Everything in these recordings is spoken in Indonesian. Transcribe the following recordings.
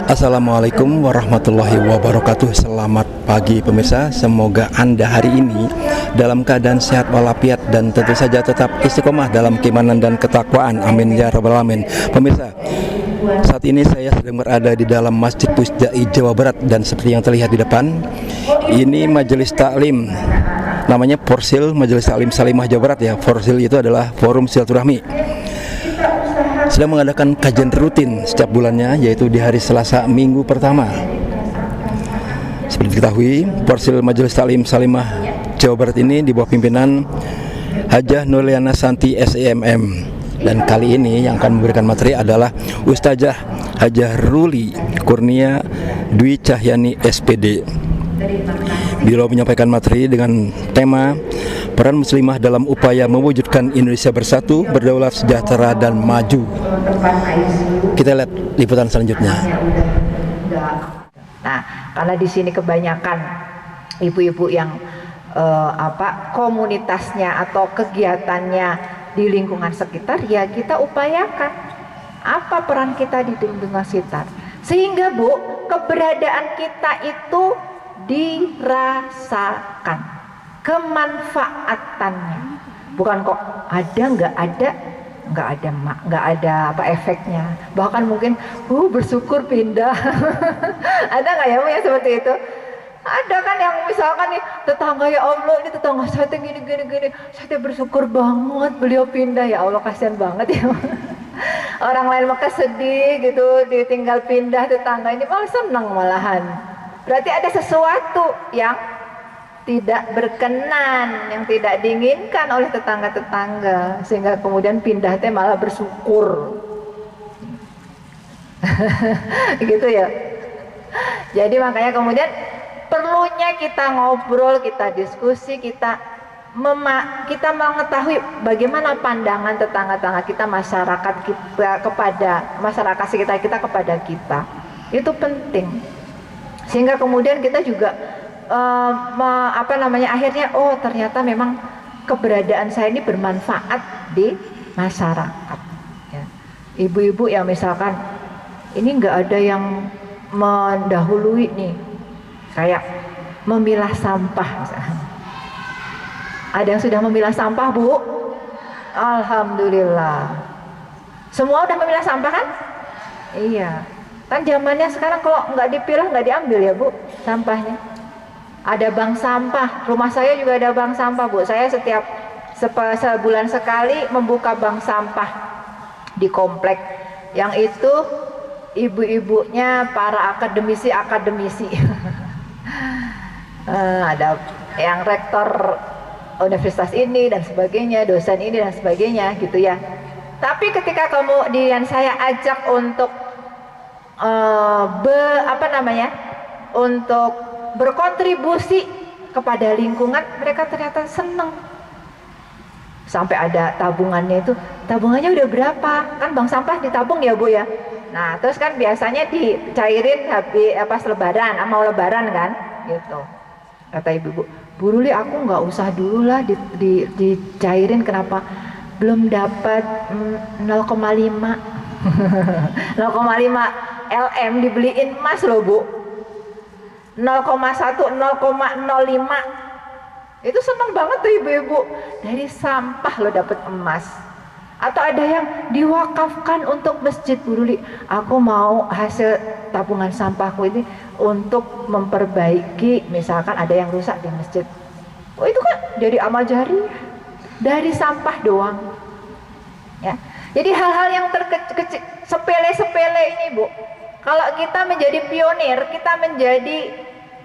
Assalamualaikum warahmatullahi wabarakatuh. Selamat pagi pemirsa. Semoga Anda hari ini dalam keadaan sehat walafiat dan tentu saja tetap istiqomah dalam keimanan dan ketakwaan. Amin ya rabbal alamin. Pemirsa, saat ini saya sedang berada di dalam Masjid Pusdai Jawa Barat, dan seperti yang terlihat di depan, ini majelis taklim. Namanya Forsil, Majelis Taklim Salimah Jawa Barat ya. Forsil itu adalah Forum Silaturahmi. Sedang mengadakan kajian rutin setiap bulannya, yaitu di hari Selasa minggu pertama. Seperti diketahui, Forsil Majelis Taklim Salimah Jawa Barat ini di bawah pimpinan Hajah Nurliana Santi SEMM. Dan kali ini yang akan memberikan materi adalah Ustazah Hajah Ruli Kurnia Dwi Cahyani SPD. Beliau menyampaikan materi dengan tema peran muslimah dalam upaya mewujudkan Indonesia bersatu, berdaulat, sejahtera, dan maju. Kita lihat liputan selanjutnya. Nah, karena di sini kebanyakan ibu-ibu yang komunitasnya atau kegiatannya di lingkungan sekitar, ya kita upayakan apa peran kita di lingkungan sekitar, sehingga Bu, keberadaan kita itu dirasakan kemanfaatannya, bukan kok ada nggak ada apa efeknya, bahkan mungkin bersyukur pindah. Ada nggak ya Bu ya seperti itu? Ada kan yang misalkan nih tetangga, ya Allah ini tetangga saya gini, saya bersyukur banget beliau pindah, ya Allah kasihan banget ya. Orang lain maka sedih gitu ditinggal pindah, tetangga ini malah senang malahan. Berarti ada sesuatu yang tidak berkenan, yang tidak diinginkan oleh tetangga-tetangga, sehingga kemudian pindah teh malah bersyukur. Gitu ya. Jadi makanya kemudian perlunya kita ngobrol, kita diskusi, kita mengetahui bagaimana pandangan tetangga-tetangga kita, masyarakat kita kepada masyarakat sekitar kita kepada kita. Itu penting. Sehingga kemudian kita juga akhirnya ternyata memang keberadaan saya ini bermanfaat di masyarakat ya. Ibu-ibu yang misalkan ini nggak ada yang mendahului nih, kayak memilah sampah misalkan. Ada yang sudah memilah sampah Bu? Alhamdulillah. Semua udah memilah sampah kan? Iya. Kan zamannya sekarang kalau nggak dipilah nggak diambil ya Bu sampahnya. Ada bank sampah, rumah saya juga ada bank sampah Bu. Saya setiap sebulan sekali membuka bank sampah di komplek. Yang itu ibu-ibunya para akademisi. Ada yang rektor universitas ini dan sebagainya, dosen ini dan sebagainya gitu ya. Tapi ketika kemudian saya ajak untuk untuk berkontribusi kepada lingkungan, mereka ternyata senang. Sampai ada tabungannya, itu tabungannya udah berapa, kan bank sampah ditabung ya Bu ya. Nah terus kan biasanya dicairin pas lebaran, mau lebaran kan gitu. Kata ibu-ibu, Bu Ruli aku nggak usah dulu lah dicairin, kenapa belum dapat 0,5 0,5 LM dibeliin emas loh Bu, 0,1 0,05 itu seneng banget tuh ibu-ibu, dari sampah lo dapet emas. Atau ada yang diwakafkan untuk masjid, Bu Ruli aku mau hasil tabungan sampahku ini untuk memperbaiki, misalkan ada yang rusak di masjid, itu kan jadi amal jariah dari sampah doang ya. Jadi hal-hal yang sepele-sepele ini Bu, kalau kita menjadi pionir, kita menjadi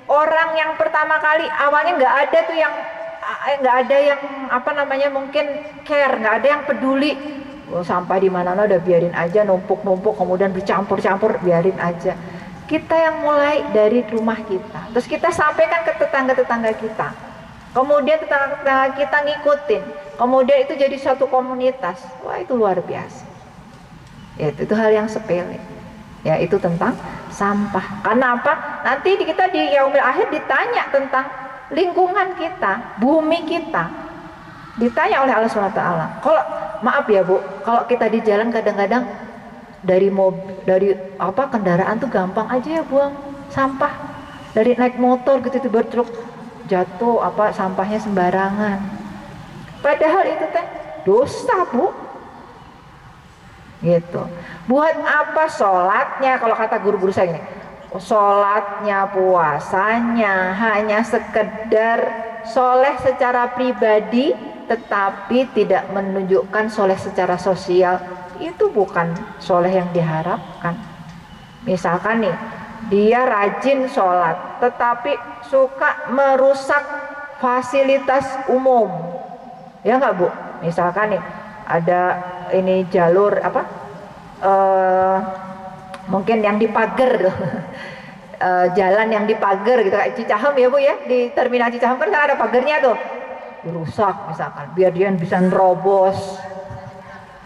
orang yang pertama kali, awalnya nggak ada tuh yang mungkin care, nggak ada yang peduli. Sampah di mana-mana udah biarin aja numpuk-numpuk, kemudian bercampur-campur, biarin aja. Kita yang mulai dari rumah kita, terus kita sampaikan ke tetangga-tetangga kita, kemudian tetangga-tetangga kita ngikutin, kemudian itu jadi suatu komunitas. Wah itu luar biasa ya. Itu hal yang sepele ya, itu tentang sampah. Karena apa? Nanti kita di yaumil akhir ditanya tentang lingkungan kita, bumi kita, ditanya oleh Allah SWT. Kalau maaf ya Bu, kalau kita di jalan kadang-kadang dari apa kendaraan tuh gampang aja ya buang sampah, dari naik motor gitu tiba truk jatuh apa sampahnya sembarangan, padahal itu teh dosa bu gitu. Buat apa sholatnya, kalau kata guru-guru saya gini, sholatnya puasanya hanya sekedar soleh secara pribadi tetapi tidak menunjukkan soleh secara sosial, itu bukan soleh yang diharapkan. Misalkan nih dia rajin sholat tetapi suka merusak fasilitas umum, ya nggak bu? Misalkan nih ada ini jalur apa mungkin yang dipagar jalan yang dipagar gitu kayak Cicahem ya bu ya, di terminal Cicahem kan ada pagarnya tuh, dirusak misalkan biar dia bisa nerobos,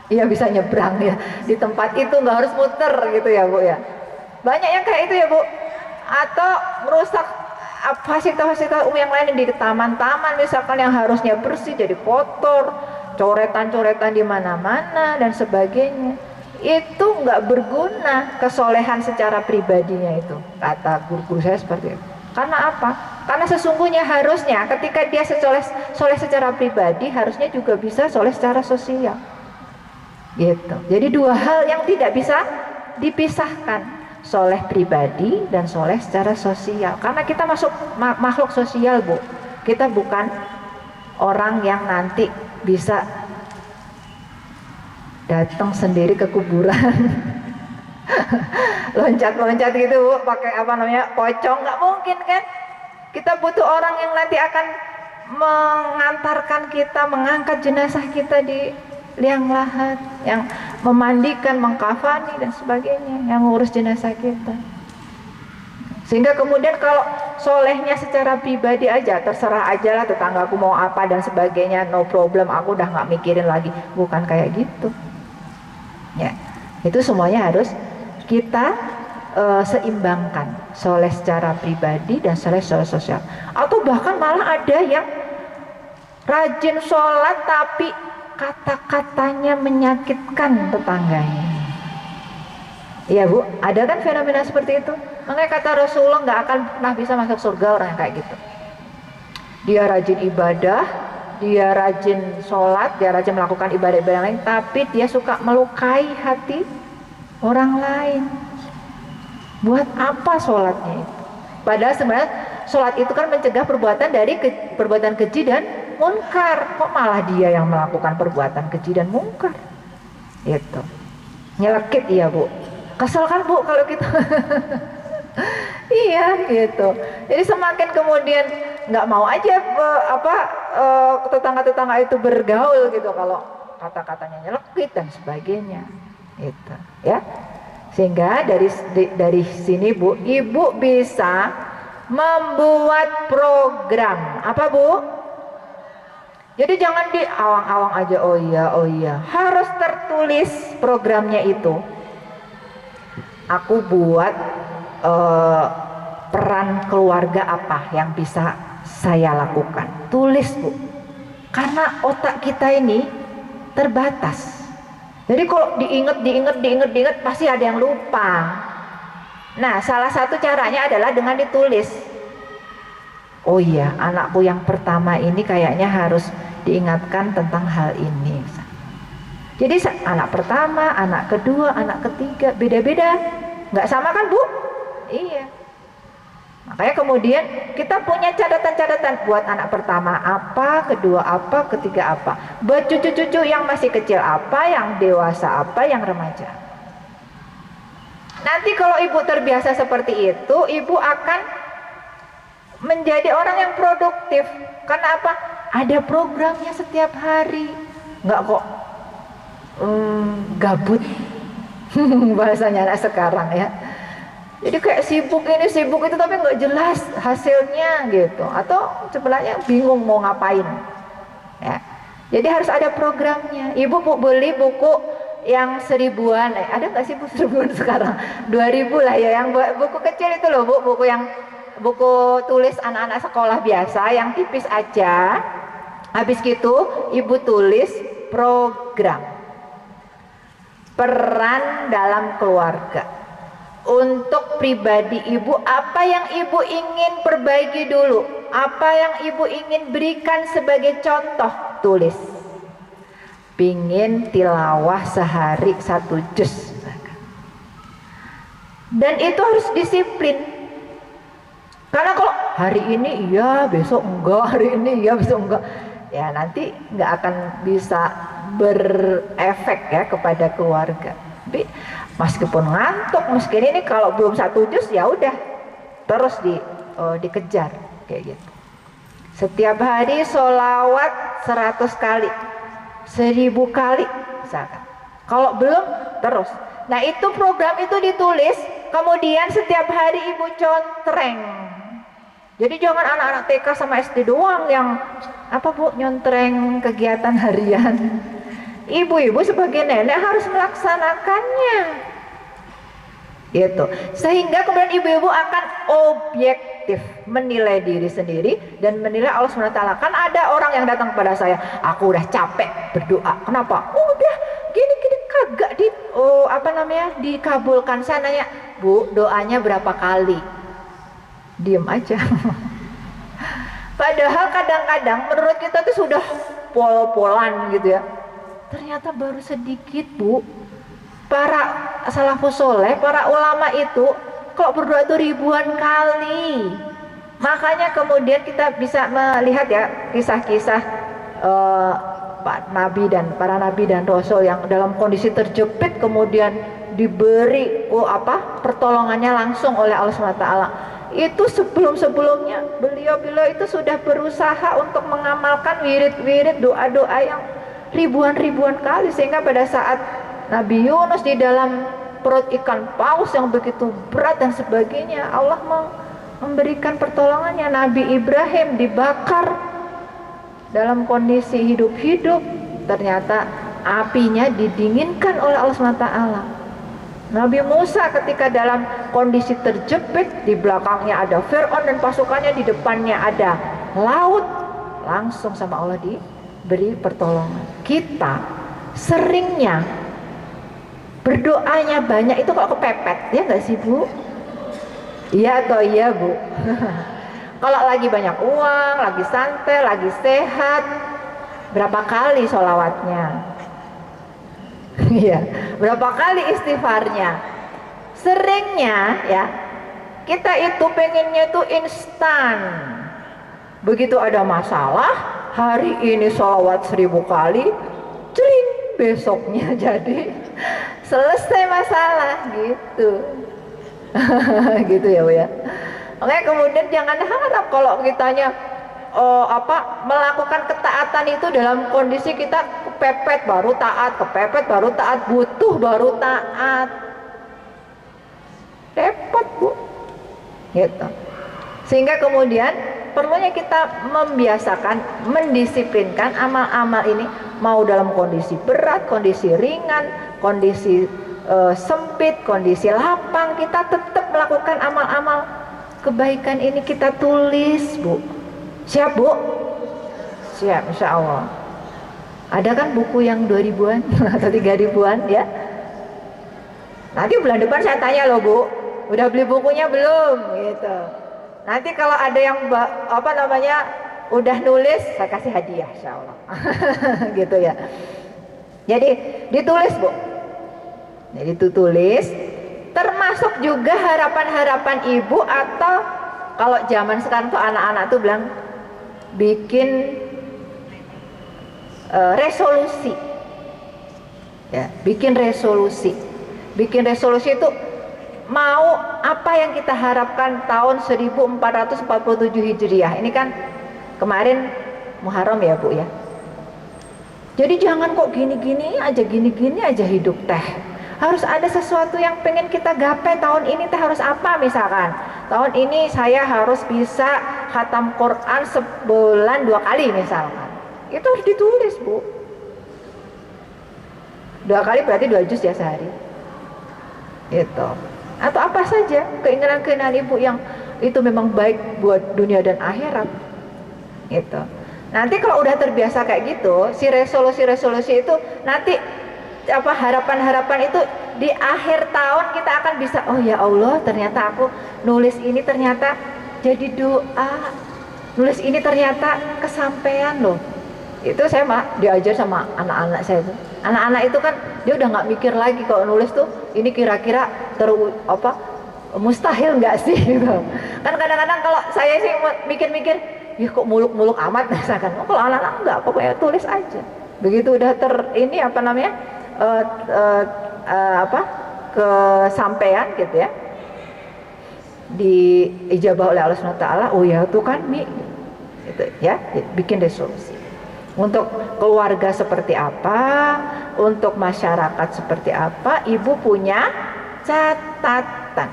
iya bisa nyebrang ya di tempat itu, nggak harus muter gitu ya bu ya. Banyak yang kayak itu ya bu, atau merusak fasilitas-fasilitas umum yang lain di taman-taman misalkan yang harusnya bersih jadi kotor, coretan-coretan di mana-mana dan sebagainya. Itu nggak berguna kesolehan secara pribadinya itu, kata guru-guru saya seperti itu. Karena apa? Karena sesungguhnya harusnya ketika dia soleh secara pribadi, harusnya juga bisa soleh secara sosial gitu. Jadi dua hal yang tidak bisa dipisahkan, soleh pribadi dan soleh secara sosial. Karena kita masuk makhluk sosial bu, kita bukan orang yang nanti bisa datang sendiri ke kuburan loncat-loncat gitu bu, pakai apa namanya pocong, nggak mungkin kan. Kita butuh orang yang nanti akan mengantarkan kita, mengangkat jenazah kita di liang lahat, yang memandikan, mengkafani dan sebagainya, yang ngurus jenazah kita. Sehingga kemudian kalau solehnya secara pribadi aja, terserah aja lah tetanggaku mau apa dan sebagainya, no problem, aku udah nggak mikirin lagi, bukan kayak gitu ya. Itu semuanya harus kita seimbangkan, soleh secara pribadi dan soleh secara sosial. Atau bahkan malah ada yang rajin sholat tapi kata-katanya menyakitkan tetangganya. Iya bu, ada kan fenomena seperti itu. Makanya kata Rasulullah nggak akan pernah bisa masuk surga orang yang kayak gitu. Dia rajin ibadah, dia rajin sholat, dia rajin melakukan ibadah-ibadah lain, tapi dia suka melukai hati orang lain. Buat apa sholatnya itu? Padahal sebenarnya sholat itu kan mencegah perbuatan dari perbuatan keji dan munkar. Kok malah dia yang melakukan perbuatan keji dan munkar? Itu nyelekit iya bu. Kesel kan bu kalau gitu. Iya gitu. Jadi semakin kemudian nggak mau aja tetangga-tetangga itu bergaul gitu kalau kata-katanya nyelekit dan sebagainya. Itu ya. Sehingga dari sini bu, ibu bisa membuat program apa bu? Jadi jangan di awang-awang aja, oh iya, harus tertulis programnya itu. Aku buat peran keluarga apa yang bisa saya lakukan, tulis bu. Karena otak kita ini terbatas. Jadi kalau diinget pasti ada yang lupa. Nah, salah satu caranya adalah dengan ditulis. Oh iya, anakku yang pertama ini kayaknya harus diingatkan tentang hal ini. Jadi anak pertama, anak kedua, anak ketiga beda-beda, nggak sama kan bu? Iya. Makanya kemudian kita punya catatan-catatan buat anak pertama apa, kedua apa, ketiga apa, buat cucu-cucu yang masih kecil apa, yang dewasa apa, yang remaja. Nanti kalau ibu terbiasa seperti itu, ibu akan menjadi orang yang produktif. Karena apa? Ada programnya setiap hari, nggak kok gabut bahasanya anak sekarang ya. Jadi kayak sibuk ini sibuk itu tapi nggak jelas hasilnya gitu, atau sebenarnya bingung mau ngapain ya. Jadi harus ada programnya. Ibu beli buku yang 1000-an, ada nggak sih bu 1000-an sekarang? 2000 lah ya, yang buku kecil itu loh bu, buku tulis anak-anak sekolah biasa yang tipis aja. Habis gitu ibu tulis program. peran dalam keluarga. Untuk pribadi ibu, apa yang ibu ingin perbaiki dulu, apa yang ibu ingin berikan sebagai contoh, tulis. Pingin tilawah sehari 1 juz, dan itu harus disiplin. Karena kalau hari ini iya, besok enggak, hari ini iya, besok enggak, ya nanti nggak akan bisa berefek ya kepada keluarga. Tapi meskipun ngantuk, meskipun ini kalau belum 1 juz ya udah terus dikejar kayak gitu. Setiap hari sholawat 100 kali, 1000 kali misalkan. Kalau belum terus. Nah itu program itu ditulis, kemudian setiap hari ibu contreng. Jadi jangan anak-anak TK sama SD doang yang apa bu, nyontreng kegiatan harian. Ibu-ibu sebagai nenek harus melaksanakannya gitu. Sehingga kemudian ibu-ibu akan objektif menilai diri sendiri dan menilai Allah SWT. Kan ada orang yang datang kepada saya, aku udah capek berdoa, kenapa? Udah gini-gini kagak dikabulkan. Saya nanya, bu, doanya berapa kali? Diem aja. Padahal kadang-kadang menurut kita tuh sudah pol-polan gitu ya, ternyata baru sedikit bu. Para salafus soleh, para ulama itu kok berdoa itu ribuan kali. Makanya kemudian kita bisa melihat ya kisah-kisah Nabi dan para nabi dan rasul yang dalam kondisi terjepit kemudian diberi pertolongannya langsung oleh Allah SWT. Itu sebelum-sebelumnya beliau itu sudah berusaha untuk mengamalkan wirid-wirid doa-doa yang ribuan kali, sehingga pada saat Nabi Yunus di dalam perut ikan paus yang begitu berat dan sebagainya, Allah memberikan pertolongannya. Nabi Ibrahim dibakar dalam kondisi hidup-hidup, ternyata apinya didinginkan oleh Allah SWT. Nabi Musa ketika dalam kondisi terjepit, di belakangnya ada Fir'aun dan pasukannya, di depannya ada laut, langsung sama Allah diberi pertolongan. Kita seringnya berdoanya banyak itu kok kepepet, ya nggak sih bu? Iya atau iya bu? Kalau lagi banyak uang, lagi santai, lagi sehat, berapa kali sholawatnya? Iya, berapa kali istighfarnya? Seringnya ya, kita itu pengennya itu instan. Begitu ada masalah, hari ini sholawat 1000 kali, cering, besoknya jadi selesai masalah gitu. Gitu ya bu ya. Oke, kemudian jangan harap kalau kitanya melakukan ketaatan itu dalam kondisi kita kepepet baru taat, kepepet baru taat, butuh baru taat. Repot bu, gitu. Sehingga kemudian perlunya kita membiasakan, mendisiplinkan amal-amal ini, mau dalam kondisi berat, kondisi ringan, kondisi sempit, kondisi lapang, kita tetap melakukan amal-amal kebaikan ini. Kita tulis bu. Siap bu? Siap, insya Allah. Ada kan buku yang 2000-an atau 3000-an ya? Nanti bulan depan saya tanya loh bu, udah beli bukunya belum? Gitu. Nanti kalau ada yang udah nulis, saya kasih hadiah insya Allah. Gitu ya. Jadi ditulis bu. Jadi tulis, termasuk juga harapan-harapan ibu, atau kalau zaman sekarang tuh anak-anak tuh bilang bikin resolusi ya, bikin resolusi itu mau apa yang kita harapkan tahun 1447 Hijriah. Ini kan kemarin Muharram ya bu ya. Jadi jangan kok gini-gini aja hidup teh. Harus ada sesuatu yang pengen kita gapai tahun ini teh, harus apa misalkan. Tahun ini saya harus bisa khatam Quran sebulan 2 kali misalkan. Itu harus ditulis bu. 2 kali berarti 2 juz ya sehari. Itu. Atau apa saja keinginan-keinginan ibu yang itu memang baik buat dunia dan akhirat. Itu. Nanti kalau udah terbiasa kayak gitu, si resolusi itu nanti harapan-harapan itu di akhir tahun kita akan bisa, oh ya Allah ternyata aku nulis ini ternyata jadi doa, nulis ini ternyata kesampaian loh. Itu saya diajar sama anak-anak saya itu. Anak-anak itu kan dia udah nggak mikir lagi kalau nulis tuh ini kira-kira mustahil nggak sih gitu. Kan kadang-kadang kalau saya sih mikir-mikir, ya kok muluk-muluk amat misalkan. Kalau anak-anak enggak, pokoknya tulis aja. Begitu udah kesampaian gitu ya, diijabah oleh Allah SWT. Oh ya tuh kan Mi gitu ya, bikin resolusi untuk keluarga seperti apa, untuk masyarakat seperti apa. Ibu punya catatan,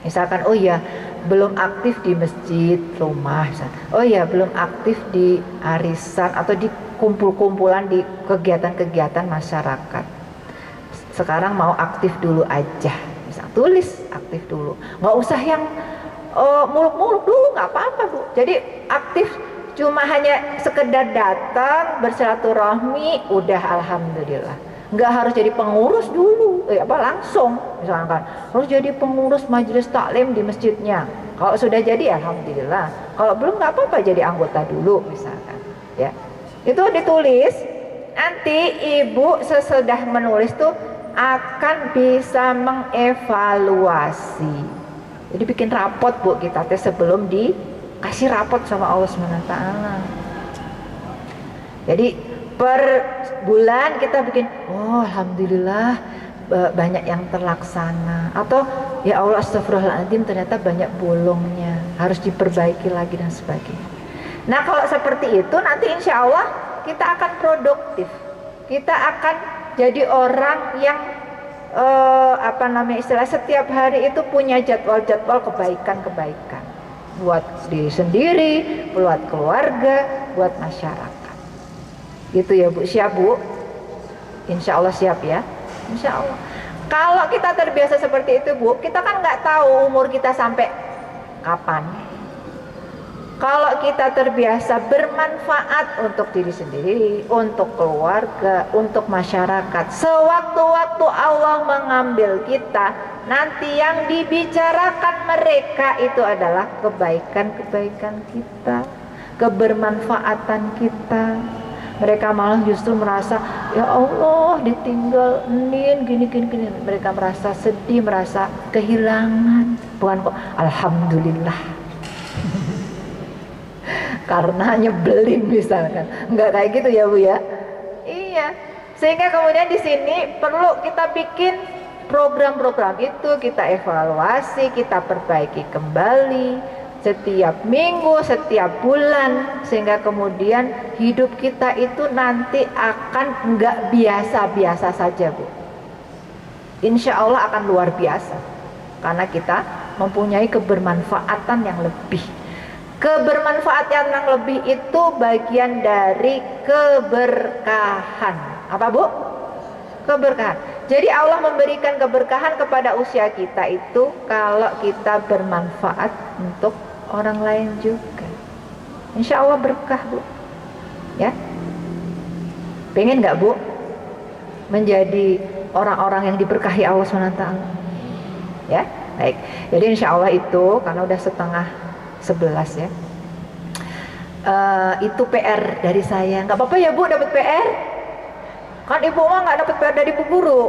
misalkan oh ya belum aktif di masjid rumah misalkan. Oh ya belum aktif di arisan atau di kumpul-kumpulan di kegiatan-kegiatan masyarakat, sekarang mau aktif dulu aja, misal tulis aktif dulu, nggak usah yang muluk-muluk dulu, nggak apa-apa Bu. Jadi aktif cuma hanya sekedar datang bersilaturahmi udah alhamdulillah, nggak harus jadi pengurus dulu langsung, misalkan harus jadi pengurus majelis taklim di masjidnya. Kalau sudah jadi alhamdulillah, kalau belum nggak apa-apa jadi anggota dulu misalkan ya. Itu ditulis, nanti ibu sesudah menulis tuh akan bisa mengevaluasi. Jadi bikin rapot Bu kita teh sebelum dikasih rapot sama Allah SWT. Jadi per bulan kita bikin, oh alhamdulillah banyak yang terlaksana, atau ya Allah astagfirullahaladzim ternyata banyak bolongnya, harus diperbaiki lagi dan sebagainya. Nah kalau seperti itu nanti insya Allah kita akan produktif, kita akan jadi orang yang setiap hari itu punya jadwal-jadwal kebaikan-kebaikan buat diri sendiri, buat keluarga, buat masyarakat. Gitu ya Bu, siap Bu? Insya Allah siap ya, insya Allah. Kalau kita terbiasa seperti itu Bu, kita kan nggak tahu umur kita sampai kapan. Kalau kita terbiasa bermanfaat untuk diri sendiri, untuk keluarga, untuk masyarakat, sewaktu-waktu Allah mengambil kita, nanti yang dibicarakan mereka itu adalah kebaikan-kebaikan kita, kebermanfaatan kita. Mereka malah justru merasa, ya Allah ditinggal gini. Mereka merasa sedih, merasa kehilangan. Bukan kok, alhamdulillah. Karena nyebelin misalkan, enggak kayak gitu ya Bu ya. Iya, sehingga kemudian di sini perlu kita bikin program-program itu, kita evaluasi, kita perbaiki kembali setiap minggu, setiap bulan, sehingga kemudian hidup kita itu nanti akan enggak biasa-biasa saja Bu. Insya Allah akan luar biasa, karena kita mempunyai kebermanfaatan yang lebih. Kebermanfaatan yang lebih itu bagian dari keberkahan. Apa Bu? Keberkahan. Jadi Allah memberikan keberkahan kepada usia kita itu kalau kita bermanfaat untuk orang lain juga. Insya Allah berkah Bu. Ya. Pengen nggak Bu menjadi orang-orang yang diberkahi Allah SWT? Ya, baik. Jadi insya Allah itu karena udah setengah 11 ya. Itu PR dari saya. Nggak apa-apa ya Bu dapat PR. Kan Ibu mah nggak dapat PR dari Bu Guru.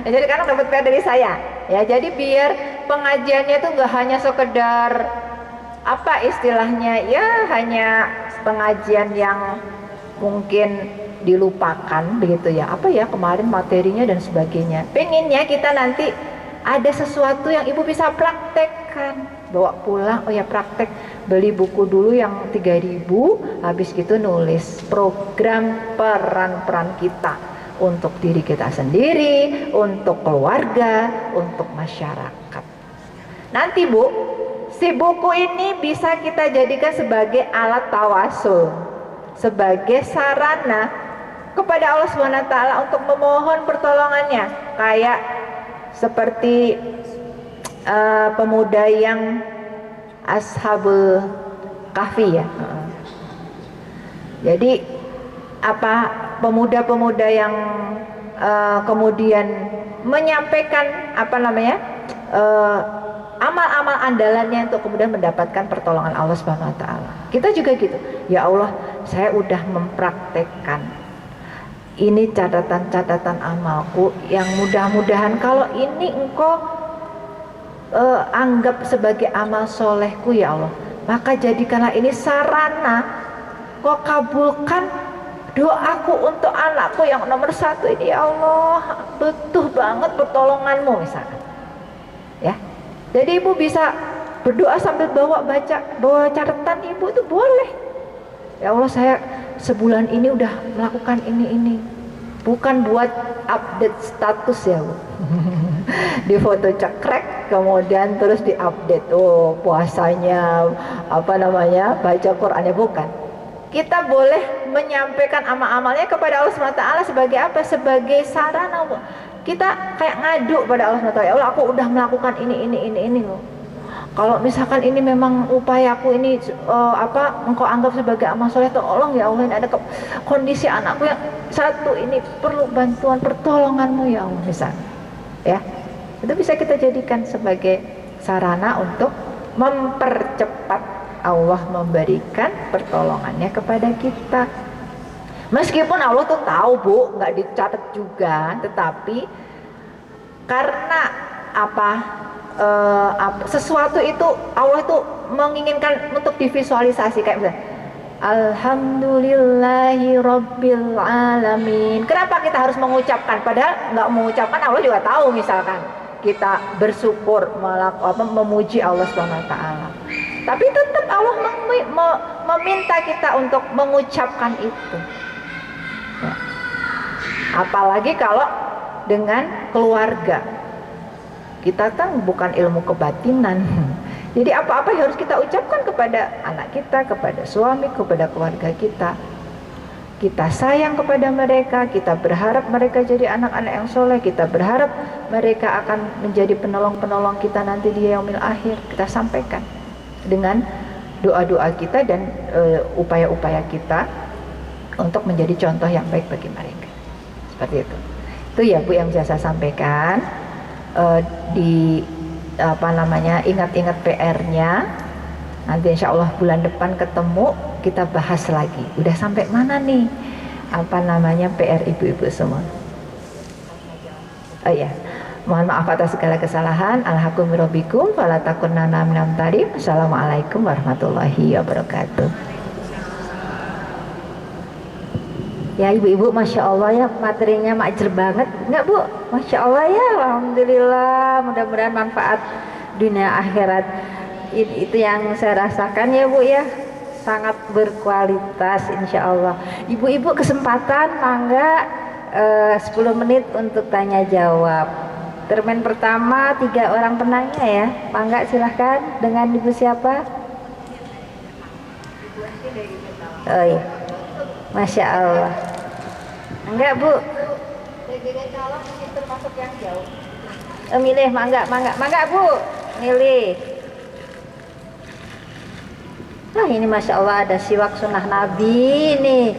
Ya, jadi kan dapat PR dari saya. Ya, jadi biar pengajiannya itu nggak hanya sekedar apa istilahnya ya, hanya pengajian yang mungkin dilupakan begitu ya. Apa ya kemarin materinya dan sebagainya. Pengennya kita nanti ada sesuatu yang Ibu bisa praktekkan, bawa pulang. Oh ya praktek, beli buku dulu yang 3.000, habis gitu nulis program peran-peran kita untuk diri kita sendiri, untuk keluarga, untuk masyarakat. Nanti Bu, si buku ini bisa kita jadikan sebagai alat tawasul, sebagai sarana kepada Allah SWT untuk memohon pertolongannya, kayak seperti pemuda yang Ashabul Kahfi ya. Jadi apa pemuda-pemuda yang kemudian menyampaikan amal-amal andalannya untuk kemudian mendapatkan pertolongan Allah Subhanahu wa taala. Kita juga gitu. Ya Allah, saya udah mempraktekkan ini catatan-catatan amalku yang mudah-mudahan kalau ini Engkau anggap sebagai amal solehku ya Allah, maka jadikanlah ini sarana Kau kabulkan doaku untuk anakku yang nomor 1 ini ya Allah, butuh banget pertolonganmu misalkan ya. Jadi ibu bisa berdoa sambil bawa catatan ibu itu boleh. Ya Allah, saya sebulan ini udah melakukan ini. Bukan buat update status ya Bu. Di foto cekrek kemudian terus diupdate, oh puasanya baca Qur'annya, bukan. Kita boleh menyampaikan amal-amalnya kepada Allah SWT sebagai apa? Sebagai sarana kita kayak ngadu pada Allah SWT. Ya Allah, aku udah melakukan ini loh. Kalau misalkan ini memang upayaku ini engkau anggap sebagai amal soleh, tolong ya Allah, ini ada kondisi anakku yang 1 ini perlu bantuan pertolonganmu ya Allah misalnya. Ya, itu bisa kita jadikan sebagai sarana untuk mempercepat Allah memberikan pertolongannya kepada kita. Meskipun Allah tuh tahu Bu, nggak dicatat juga, tetapi karena sesuatu itu Allah itu menginginkan untuk divisualisasi, kayak misalnya Alhamdulillahi Rabbil Alamin. Kenapa kita harus mengucapkan? Padahal nggak mengucapkan Allah juga tahu. Misalkan kita bersyukur, memuji Allah SWT, tapi tetap Allah meminta kita untuk mengucapkan itu ya. Apalagi kalau dengan keluarga, kita kan bukan ilmu kebatinan. Jadi apa-apa harus kita ucapkan kepada anak kita, kepada suami, kepada keluarga kita. Kita sayang kepada mereka, kita berharap mereka jadi anak-anak yang soleh, kita berharap mereka akan menjadi penolong-penolong kita nanti di yaumil akhir. Kita sampaikan dengan doa-doa kita dan upaya-upaya kita untuk menjadi contoh yang baik bagi mereka. Seperti itu. Itu ya Bu yang bisa saya sampaikan. Ingat-ingat PR-nya. Nanti insya Allah bulan depan ketemu, kita bahas lagi. Udah sampai mana nih PR ibu-ibu semua. Oh iya, mohon maaf atas segala kesalahan. Alhaqu mirabbikum fala takunanna minal mumtarin. Assalamualaikum warahmatullahi wabarakatuh. Ya ibu-ibu, Masya Allah ya, materinya makjur banget. Enggak Bu? Masya Allah ya, Alhamdulillah. Mudah-mudahan manfaat dunia akhirat. Itu yang saya rasakan ya Bu ya. Sangat berkualitas insya Allah. Ibu-ibu kesempatan mangga 10 menit untuk tanya jawab. Termen pertama 3 orang penanya ya. Mangga silahkan. Dengan Ibu siapa? Oh iya, Masya Allah. Enggak Bu, calon termasuk yang jauh. Milih mangga Bu, milih. Wah ini Masya Allah ada siwak sunnah Nabi nih.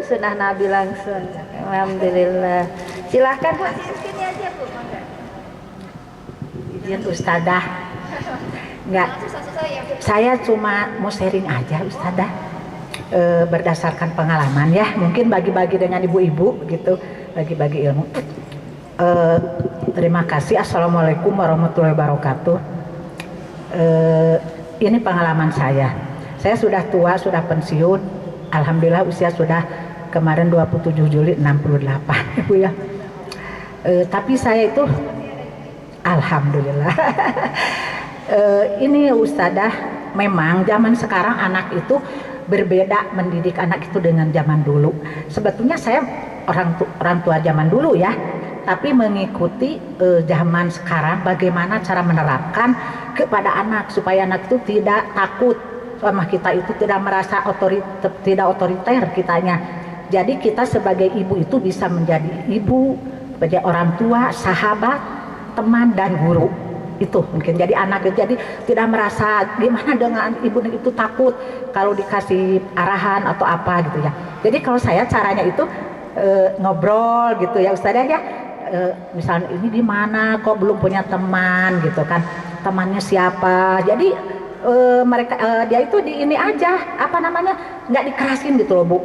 Sunnah Nabi langsung. Alhamdulillah. Silahkan Bu, sini aja Bu, mangga. Izin Ustadzah. Enggak, saya cuma mau sharing aja Ustadzah. Berdasarkan pengalaman ya, mungkin bagi-bagi dengan ibu-ibu gitu, bagi-bagi ilmu. Terima kasih. Assalamualaikum warahmatullahi wabarakatuh. Ini pengalaman saya sudah tua, sudah pensiun, alhamdulillah usia sudah kemarin 27 Juli 68 Ibu ya. Tapi saya itu alhamdulillah ini Ustadzah, memang zaman sekarang anak itu berbeda, mendidik anak itu dengan zaman dulu. Sebetulnya saya orang tua zaman dulu ya, tapi mengikuti zaman sekarang bagaimana cara menerapkan kepada anak supaya anak itu tidak takut sama kita, itu tidak merasa tidak otoriter kitanya. Jadi kita sebagai ibu itu bisa menjadi ibu, sebagai orang tua, sahabat, teman dan guru. Itu mungkin jadi anak itu jadi tidak merasa gimana dengan ibu itu takut kalau dikasih arahan atau apa gitu ya. Jadi kalau saya caranya itu ngobrol gitu ya Ustazah ya, misalnya ini di mana kok belum punya teman gitu kan, temannya siapa. Jadi mereka dia itu di ini aja apa namanya, nggak dikerasin gitu loh Bu.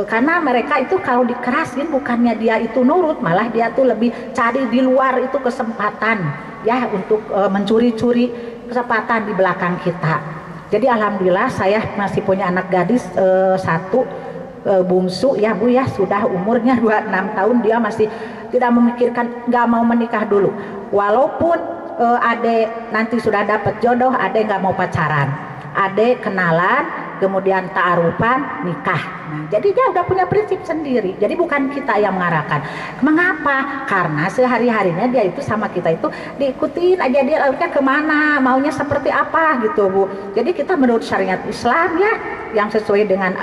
Karena mereka itu kalau dikerasin bukannya dia itu nurut, malah dia tuh lebih cari di luar itu kesempatan ya untuk mencuri-curi kesempatan di belakang kita. Jadi alhamdulillah saya masih punya anak gadis satu, bungsu ya Bu ya, sudah umurnya 26 tahun, dia masih tidak memikirkan, nggak mau menikah dulu. Walaupun adek nanti sudah dapat jodoh, adek nggak mau pacaran, adek kenalan kemudian ta'arufan nikah. Nah, jadi dia udah punya prinsip sendiri. Jadi bukan kita yang mengarahkan. Mengapa? Karena sehari-harinya dia itu sama kita itu diikutin aja, dia lautnya kemana, maunya seperti apa gitu Bu. Jadi kita menurut syariat Islam ya, yang sesuai dengan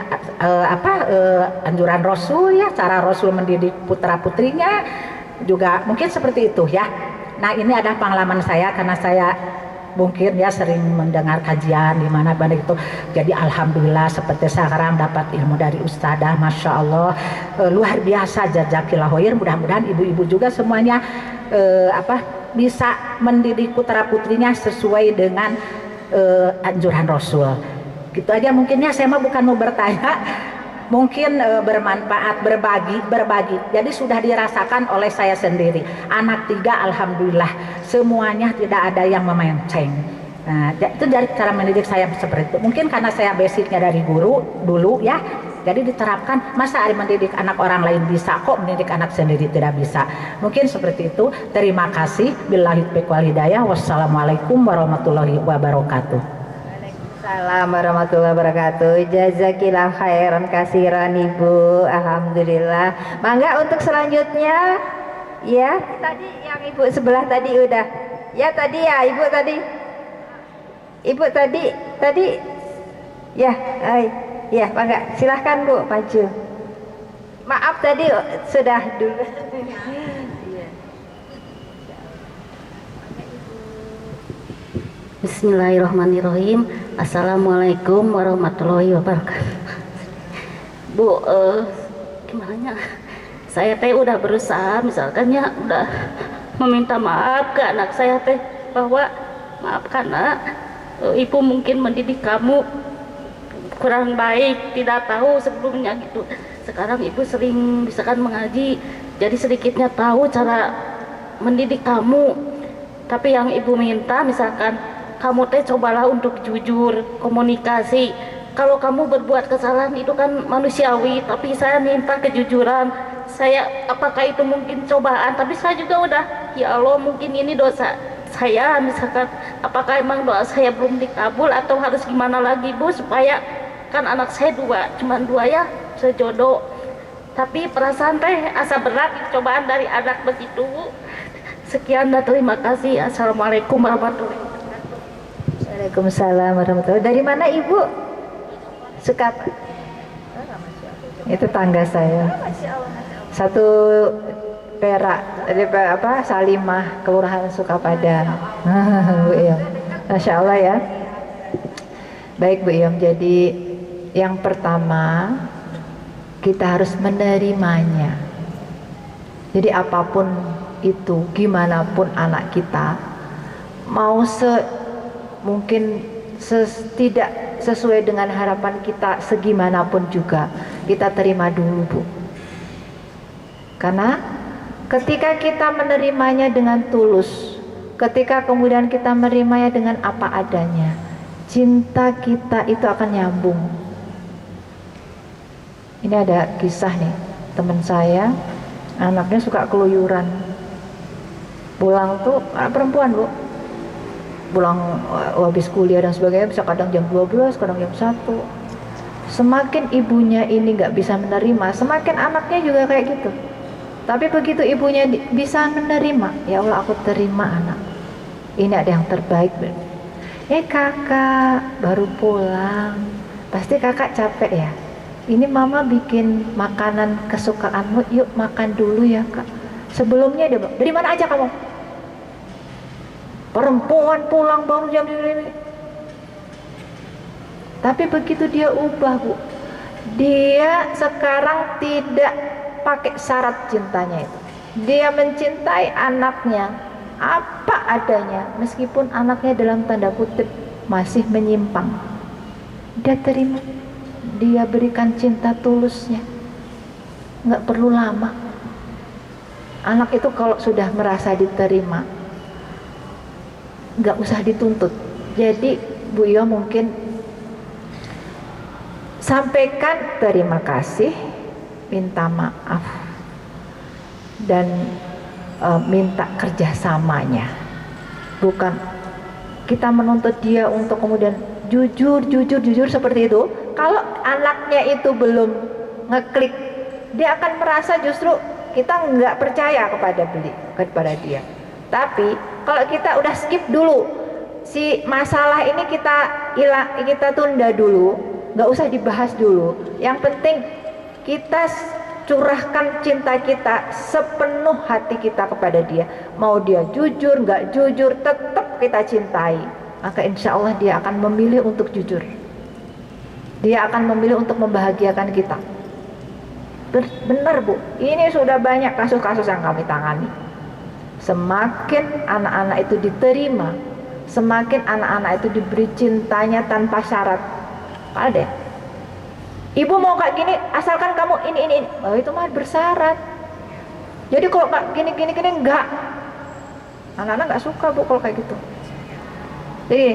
anjuran Rasul ya, cara Rasul mendidik putra putrinya juga mungkin seperti itu ya. Nah ini ada pengalaman saya karena saya mungkin ya sering mendengar kajian di mana banyak itu. Jadi alhamdulillah seperti sekarang dapat ilmu dari ustadzah, masya Allah luar biasa, jazakillah khair. Mudah-mudahan ibu-ibu juga semuanya bisa mendidik putra putrinya sesuai dengan anjuran Rasul. Gitu aja mungkin ya, saya mah bukan mau bertanya, mungkin bermanfaat, berbagi. Jadi sudah dirasakan oleh saya sendiri. Anak 3 alhamdulillah semuanya tidak ada yang melenceng. Nah, itu dari cara mendidik saya seperti itu. Mungkin karena saya basicnya dari guru dulu ya. Jadi diterapkan, masa mendidik anak orang lain bisa, kok mendidik anak sendiri tidak bisa. Mungkin seperti itu. Terima kasih. Billahi taufiq wal hidayah. Wassalamualaikum warahmatullahi wabarakatuh. Assalamualaikum warahmatullahi wabarakatuh. Jazakillah khairan kasiran Ibu. Alhamdulillah. Mangga untuk selanjutnya. Ya, tadi yang Ibu sebelah tadi udah. Ya tadi ya Ibu tadi. Ibu tadi. Ya, ya mangga. Silahkan Bu, maju. Maaf tadi sudah dulu. Bismillahirrahmanirrahim. Assalamualaikum warahmatullahi wabarakatuh. Bu, gimana? Saya teh udah berusaha, misalkan ya udah meminta maaf ke anak saya teh bahwa maaf karena ibu mungkin mendidik kamu kurang baik, tidak tahu sebelumnya gitu. Sekarang ibu sering misalkan mengaji, jadi sedikitnya tahu cara mendidik kamu. Tapi yang ibu minta misalkan kamu teh cobalah untuk jujur, komunikasi. Kalau kamu berbuat kesalahan itu kan manusiawi, tapi saya minta kejujuran. Apakah itu mungkin cobaan, tapi saya juga udah, ya Allah mungkin ini dosa saya misalkan, apakah emang doa saya belum dikabul atau harus gimana lagi Bu, supaya kan anak saya cuman dua ya, sejodoh. Tapi perasaan teh asa berat cobaan dari anak begitu Bu. Sekian dan terima kasih. Assalamualaikum warahmatullahi wabarakatuh. Waalaikumsalam warahmatullahi wabarakatuh. Dari mana Ibu? Suka itu tangga saya. Satu Perak, Salimah, Kelurahan Sukapada. Bu Iyam. Masya Allah ya. Baik Bu Iyam, jadi yang pertama kita harus menerimanya. Jadi apapun itu, gimana pun anak kita mau mungkin tidak sesuai dengan harapan kita, segimanapun juga kita terima dulu Bu. Karena ketika kita menerimanya dengan tulus, ketika kemudian kita menerimanya dengan apa adanya, cinta kita itu akan nyambung. Ini ada kisah nih, teman saya anaknya suka keluyuran, pulang tuh perempuan Bu, pulang habis kuliah dan sebagainya, bisa kadang jam 12, kadang jam 1. Semakin ibunya ini nggak bisa menerima, semakin anaknya juga kayak gitu. Tapi begitu ibunya bisa menerima, ya Allah aku terima anak ini, ada yang terbaik. Kakak baru pulang, pasti kakak capek ya, ini mama bikin makanan kesukaanmu, yuk makan dulu ya kak. Sebelumnya dia bilang, dari mana aja kamu? Perempuan pulang baru jam ini. Tapi begitu dia ubah Bu, Dia sekarang tidak pakai syarat cintanya itu. Dia mencintai anaknya apa adanya, meskipun anaknya dalam tanda kutip masih menyimpang. Dia terima, dia berikan cinta tulusnya, nggak perlu lama. Anak itu kalau sudah merasa diterima, nggak usah dituntut. Jadi Bu Iyo mungkin sampaikan terima kasih, minta maaf, dan minta kerjasamanya. Bukan kita menuntut dia untuk kemudian jujur seperti itu. Kalau anaknya itu belum ngeklik, dia akan merasa justru kita nggak percaya kepada dia. Tapi kalau kita udah skip dulu si masalah ini, kita tunda dulu, nggak usah dibahas dulu. Yang penting kita curahkan cinta kita sepenuh hati kita kepada dia. Mau dia jujur nggak jujur, tetap kita cintai. Maka insya Allah dia akan memilih untuk jujur. Dia akan memilih untuk membahagiakan kita. Benar Bu, ini sudah banyak kasus-kasus yang kami tangani. Semakin anak-anak itu diterima, semakin anak-anak itu diberi cintanya tanpa syarat. Ada, ibu mau kayak gini, asalkan kamu ini. Oh, itu mah bersyarat. Jadi kalau nggak gini enggak. Anak-anak nggak suka Bu kalau kayak gitu. Jadi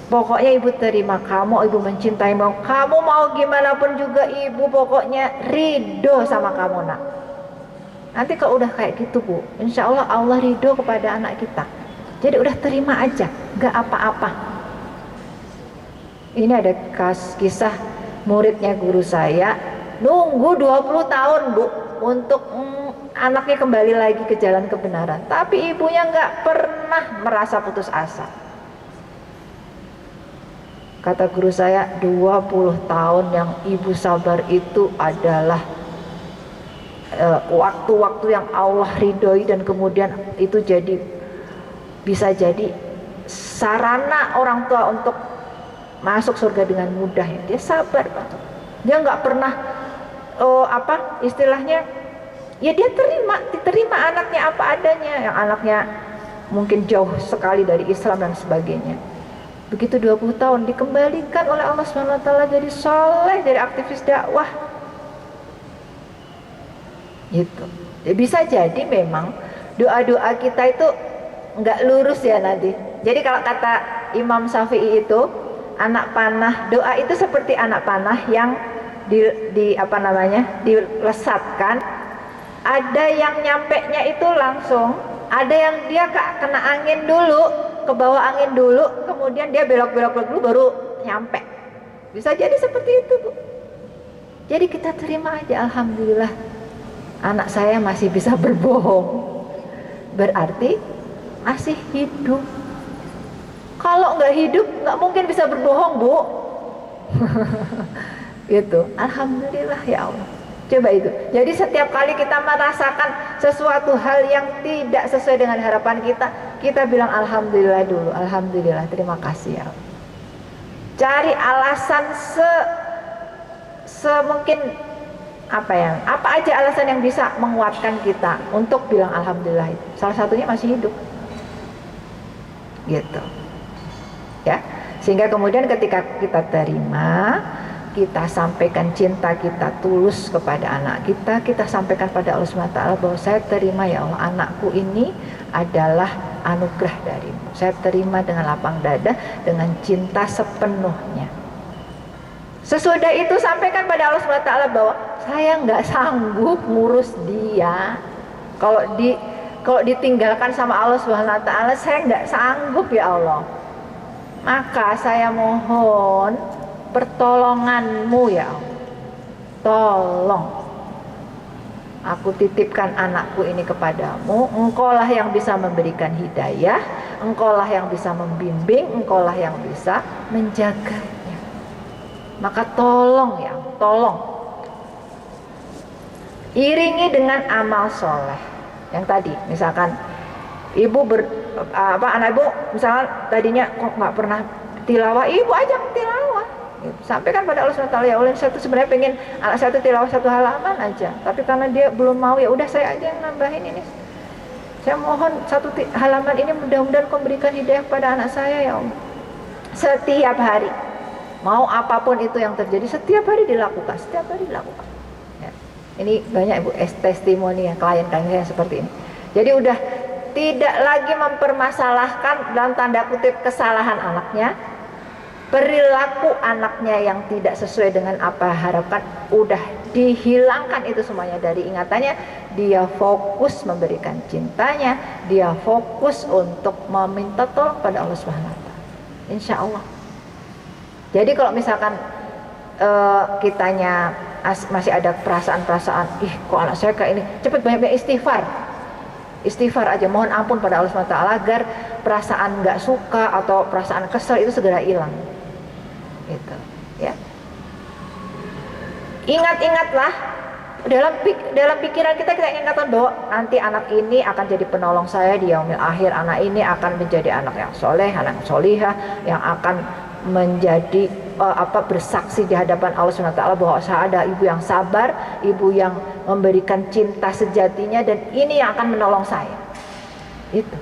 pokoknya ibu terima kamu, ibu mencintai kamu, mau gimana pun juga ibu pokoknya ridho sama kamu nak. Nanti kalau udah kayak gitu Bu, insya Allah Allah ridho kepada anak kita. Jadi udah terima aja, nggak apa-apa. Ini ada kisah muridnya guru saya, nunggu 20 tahun Bu untuk anaknya kembali lagi ke jalan kebenaran. Tapi ibunya nggak pernah merasa putus asa. Kata guru saya, 20 tahun yang ibu sabar itu adalah waktu-waktu yang Allah ridhoi, dan kemudian itu bisa jadi sarana orang tua untuk masuk surga dengan mudah. Dia sabar banget. Dia nggak pernah istilahnya, ya dia diterima anaknya apa adanya. Yang anaknya mungkin jauh sekali dari Islam dan sebagainya. Begitu 20 tahun dikembalikan oleh Allah SWT jadi soleh, jadi aktivis dakwah. Gitu. Ya, bisa jadi memang doa-doa kita itu nggak lurus ya nanti. Jadi kalau kata Imam Syafi'i itu, anak panah, doa itu seperti anak panah yang dilesatkan. Ada yang nyampenya itu langsung, ada yang dia kena angin dulu, ke bawah angin dulu, kemudian dia belok-belok dulu baru nyampe. Bisa jadi seperti itu Bu. Jadi kita terima aja, alhamdulillah anak saya masih bisa berbohong, berarti masih hidup. Kalau nggak hidup nggak mungkin bisa berbohong Bu. Gitu. Alhamdulillah ya Allah. Coba itu. Jadi setiap kali kita merasakan sesuatu hal yang tidak sesuai dengan harapan kita, kita bilang alhamdulillah dulu. Alhamdulillah, terima kasih ya Allah. Cari alasan semungkin apa aja alasan yang bisa menguatkan kita untuk bilang alhamdulillah. Salah satunya masih hidup. Gitu. Ya. Sehingga kemudian ketika kita terima, kita sampaikan cinta kita tulus kepada anak kita, kita sampaikan pada Allah SWT bahwa saya terima ya Allah, anakku ini adalah anugerah darimu. Saya terima dengan lapang dada, dengan cinta sepenuhnya. Sesudah itu sampaikan pada Allah SWT bahwa saya nggak sanggup ngurus dia. Kalau ditinggalkan sama Allah SWT, saya nggak sanggup ya Allah. Maka saya mohon pertolonganmu ya Allah. Tolong aku titipkan anakku ini kepadamu. Engkaulah yang bisa memberikan hidayah, engkaulah yang bisa membimbing, engkaulah yang bisa menjaganya. Maka tolong ya, tolong iringi dengan amal soleh. Yang tadi misalkan ibu anak ibu misalkan tadinya kok nggak pernah tilawah, ibu ajak tilawah. gitu. Sampaikan pada Allah SWT, ya Allah, saya tuh sebenarnya pengen anak saya tuh tilawah 1 halaman aja, tapi karena dia belum mau, ya udah saya aja yang nambahin ini. Saya mohon 1 halaman ini mudah-mudahan kau berikan hidayah kepada anak saya ya Allah. Setiap hari, mau apapun itu yang terjadi, setiap hari dilakukan, setiap hari dilakukan. Ya. Ini banyak ibu testimoni yang klien-klien yang seperti ini. Jadi udah tidak lagi mempermasalahkan dalam tanda kutip kesalahan anaknya, perilaku anaknya yang tidak sesuai dengan apa harapkan, udah dihilangkan itu semuanya dari ingatannya. Dia fokus memberikan cintanya, dia fokus untuk meminta tolong pada Allah Subhanahu wa Ta'ala. Insya Allah. Jadi kalau misalkan kitanya masih ada perasaan-perasaan, ih kok anak saya kayak ini, cepat banyak-banyak istighfar aja, mohon ampun pada Allah SWT agar perasaan nggak suka atau perasaan kesel itu segera hilang gitu ya. Ingatlah dalam pikiran kita ingatkan bahwa nanti anak ini akan jadi penolong saya di yaumil akhir, anak ini akan menjadi anak yang soleh, anak yang solihah, yang akan menjadi bersaksi di hadapan Allah SWT bahwa saya ada ibu yang sabar, ibu yang memberikan cinta sejatinya, dan ini yang akan menolong saya. Itu,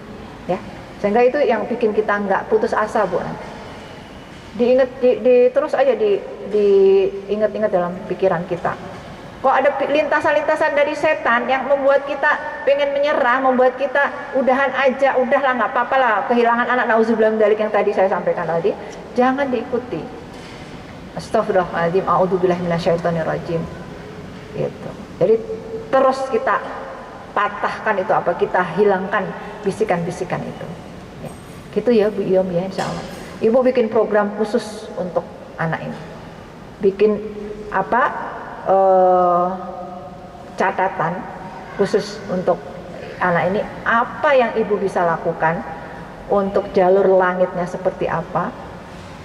ya. Sehingga itu yang bikin kita nggak putus asa, Bu. Nanti terus aja diingat-ingat dalam pikiran kita. Kok ada lintasan-lintasan dari setan yang membuat kita pengen menyerah, membuat kita udahan aja, udahlah nggak apa-apa lah, kehilangan anak, nauzubillah min dzalik yang tadi saya sampaikan tadi, jangan diikuti. Astagfirullahaladzim, a'udzubillahi minasyaitonirrajim. Gitu. Jadi terus kita patahkan itu, kita hilangkan bisikan-bisikan itu. Ya. Gitu ya Bu Iom ya, insya Allah. Ibu bikin program khusus untuk anak ini. Bikin catatan khusus untuk anak ini, apa yang ibu bisa lakukan untuk jalur langitnya seperti apa,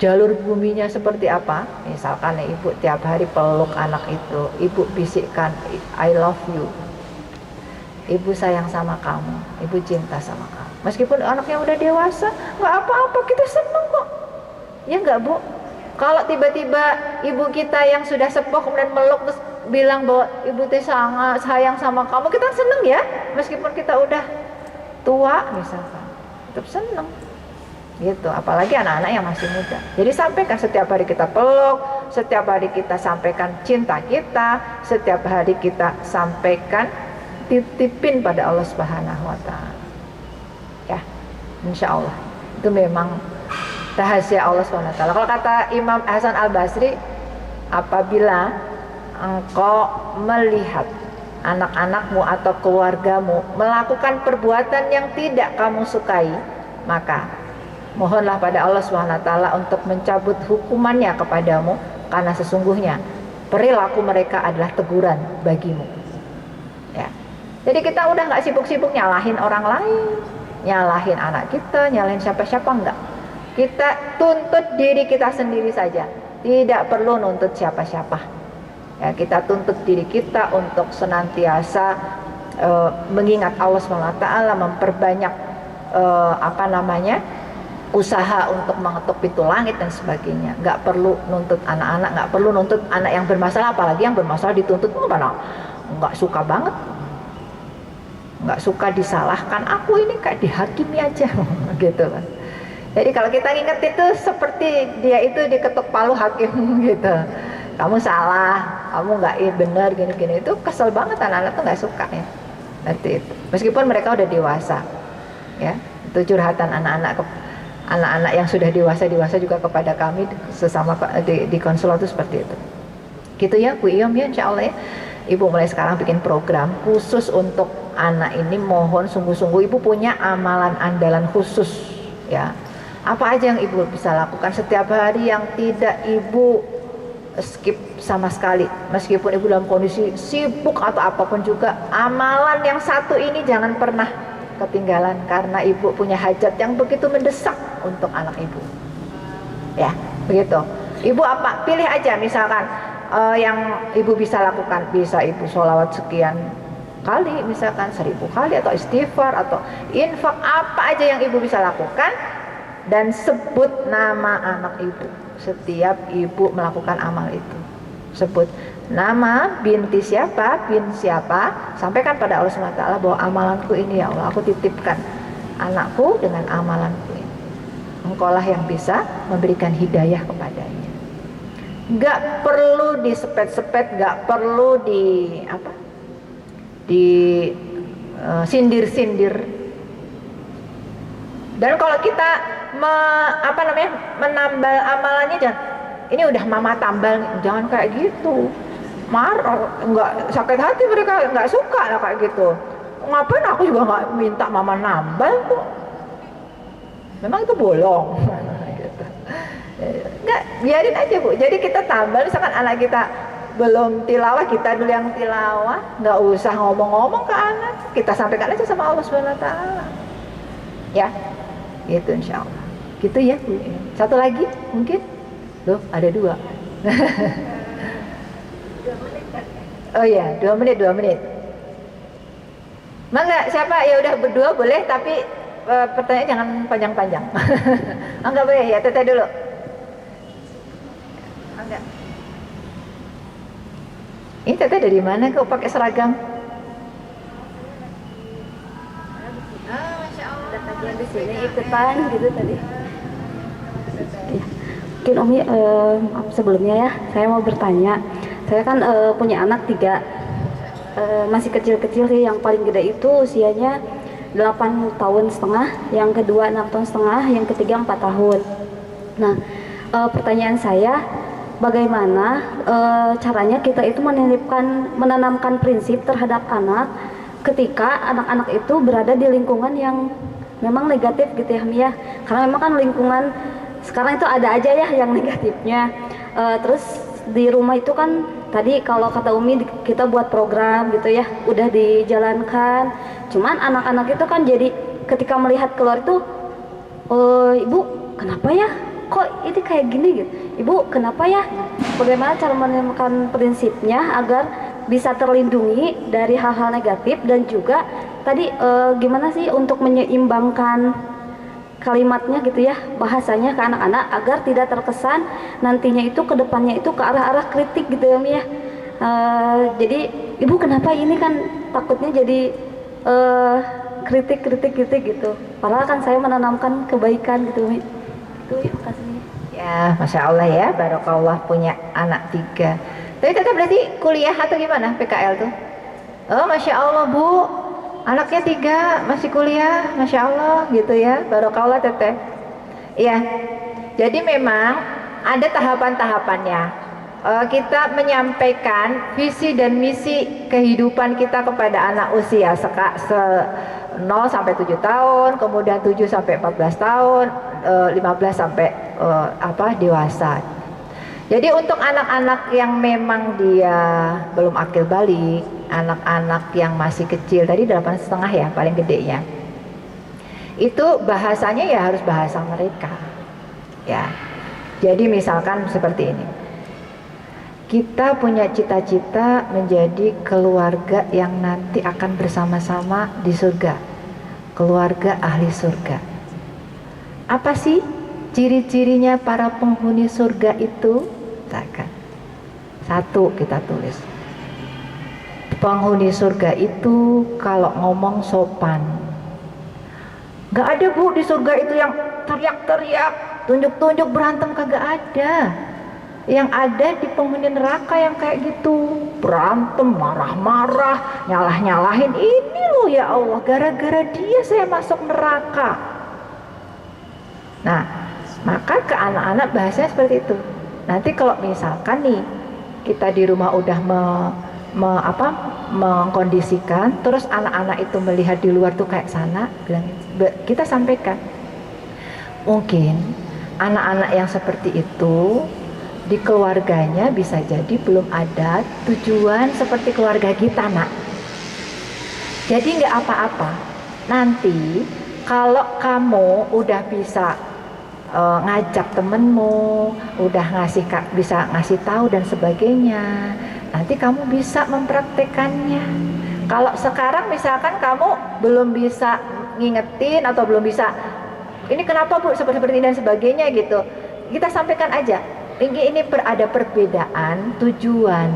jalur buminya seperti apa. Misalkan ya, ibu tiap hari peluk anak itu, ibu bisikkan I love you, ibu sayang sama kamu, ibu cinta sama kamu. Meskipun anaknya udah dewasa, nggak apa-apa, kita seneng kok, ya nggak Bu? Kalau tiba-tiba ibu kita yang sudah sepuh kemudian meluk terus bilang bahwa ibu teh sangat sayang sama kamu, kita seneng ya, meskipun kita udah tua misalkan, tetap seneng gitu. Apalagi anak-anak yang masih muda. Jadi sampaikan setiap hari kita peluk, setiap hari kita sampaikan cinta kita, setiap hari kita sampaikan titipin pada Allah Subhanahu wa Ta'ala. Ya, insya Allah itu memang rahasia Allah SWT. Kalau kata Imam Hasan Al-Basri, apabila engkau melihat anak-anakmu atau keluargamu melakukan perbuatan yang tidak kamu sukai, maka mohonlah pada Allah SWT untuk mencabut hukumannya kepadamu, karena sesungguhnya perilaku mereka adalah teguran bagimu. Ya. Jadi kita udah nggak sibuk-sibuk nyalahin orang lain, nyalahin anak kita, nyalahin siapa-siapa, enggak. Kita tuntut diri kita sendiri saja, tidak perlu nuntut siapa-siapa. Ya, kita tuntut diri kita untuk senantiasa mengingat Allah SWT, memperbanyak usaha untuk mengetuk pintu langit dan sebagainya. Nggak perlu nuntut anak-anak, nggak perlu nuntut anak yang bermasalah, apalagi yang bermasalah dituntut, nggak suka banget, nggak suka disalahkan. Aku ini kayak dihakimi aja, gitu kan. Jadi kalau kita ingat itu seperti dia itu diketuk palu hakim gitu. Kamu salah, kamu nggak benar, gini-gini, itu kesel banget, anak-anak tuh nggak suka ya. Berarti itu. Meskipun mereka udah dewasa, ya itu curhatan anak-anak yang sudah dewasa juga kepada kami sesama di konselor itu seperti itu. Gitu ya Bu Iom ya, insya Allah ya. Ibu mulai sekarang bikin program khusus untuk anak ini. Mohon sungguh-sungguh ibu punya amalan andalan khusus ya. Apa aja yang ibu bisa lakukan setiap hari yang tidak ibu skip sama sekali, meskipun ibu dalam kondisi sibuk atau apapun juga, amalan yang satu ini jangan pernah ketinggalan, karena ibu punya hajat yang begitu mendesak untuk anak ibu. Ya, begitu. Ibu apa? Pilih aja, misalkan yang ibu bisa lakukan, bisa ibu sholawat sekian kali, misalkan 1000 kali, atau istighfar, atau infak, apa aja yang ibu bisa lakukan. dan sebut nama anak ibu. Setiap ibu melakukan amal itu, sebut nama binti siapa, bin siapa, sampaikan pada Allah SWT bahwa amalanku ini ya Allah, aku titipkan anakku dengan amalanku ini. Engkaulah yang bisa memberikan hidayah kepadanya. Gak perlu disepet-sepet, gak perlu sindir-sindir. Dan kalau kita menambal amalannya, jangan ini udah mama tambal, jangan kayak gitu. Marah, nggak sakit hati mereka, nggak suka lah kayak gitu. Ngapain aku juga nggak minta mama nambal kok. Memang itu bolong. Gitu. Nggak, biarin aja Bu. Jadi kita tambal, misalkan anak kita belum tilawah, kita dulu yang tilawah, nggak usah ngomong-ngomong ke anak, kita sampaikan aja sama Allah SWT. Ya, gitu insya Allah. Gitu ya Bu. Satu lagi mungkin? Loh, ada 2. Oh iya, 2 menit. Mangga, siapa ya udah berdua boleh, tapi pertanyaan jangan panjang-panjang. Enggak boleh ya, teteh dulu. Enggak. Ini teteh dari mana kok pakai seragam? Masya Allah. Ada kajian di sini ikutan gitu tadi. Ya. Mungkin Umi sebelumnya ya, saya mau bertanya. Saya kan punya anak 3, masih kecil-kecil sih. Yang paling gede itu usianya 8,5 tahun, yang kedua 6,5 tahun, yang ketiga 4 tahun. Nah, pertanyaan saya, bagaimana caranya kita itu menanamkan prinsip terhadap anak ketika anak-anak itu berada di lingkungan yang memang negatif gitu ya Mia? Karena memang kan lingkungan sekarang itu ada aja ya yang negatifnya. Terus di rumah itu kan tadi kalau kata Umi kita buat program gitu ya, udah dijalankan. Cuman anak-anak itu kan jadi ketika melihat keluar itu, ibu kenapa ya? Kok ini kayak gini gitu? Ibu kenapa ya? Bagaimana cara menemukan prinsipnya agar bisa terlindungi dari hal-hal negatif, dan juga tadi gimana sih untuk menyeimbangkan kalimatnya gitu ya, bahasanya ke anak-anak agar tidak terkesan nantinya itu ke depannya itu ke arah-arah kritik gitu ya Mi ya. Jadi ibu kenapa ini kan takutnya jadi kritik gitu, padahal kan saya menanamkan kebaikan gitu Mi. Itu ya, makasih. Ya, Masya Allah ya, Barokallah punya anak 3. Tapi teteh berarti kuliah atau gimana PKL tuh? Oh Masya Allah Bu, anaknya 3 masih kuliah, Masya Allah gitu ya, Barokallah teteh. Iya, jadi memang ada tahapan-tahapannya. Kita menyampaikan visi dan misi kehidupan kita kepada anak usia 0 sampai 7 tahun, kemudian 7 sampai 14 tahun, 15 sampai dewasa. Jadi untuk anak-anak yang memang dia belum akil balik, anak-anak yang masih kecil, tadi 8,5 ya paling gedenya, itu bahasanya ya harus bahasa mereka ya. Jadi misalkan seperti ini, kita punya cita-cita menjadi keluarga yang nanti akan bersama-sama di surga, keluarga ahli surga. Apa sih ciri-cirinya para penghuni surga itu? Satu, kita tulis, penghuni surga itu kalau ngomong sopan. Gak ada Bu di surga itu yang teriak-teriak, tunjuk-tunjuk, berantem, kagak ada. Yang ada di penghuni neraka yang kayak gitu, berantem, marah-marah, nyalah-nyalahin. Ini loh ya Allah, gara-gara dia saya masuk neraka. Nah, maka ke anak-anak bahasanya seperti itu. Nanti kalau misalkan nih kita di rumah udah mengkondisikan, terus anak-anak itu melihat di luar tuh kayak sana, kita sampaikan, mungkin anak-anak yang seperti itu di keluarganya bisa jadi belum ada tujuan seperti keluarga kita nak. Jadi nggak apa-apa, nanti kalau kamu udah bisa ngajak temenmu, udah bisa ngasih tahu dan sebagainya, nanti kamu bisa mempraktekannya. Kalau sekarang misalkan kamu belum bisa ngingetin atau belum bisa ini kenapa Bu seperti ini dan sebagainya gitu. Kita sampaikan aja. Ini ada perbedaan tujuan.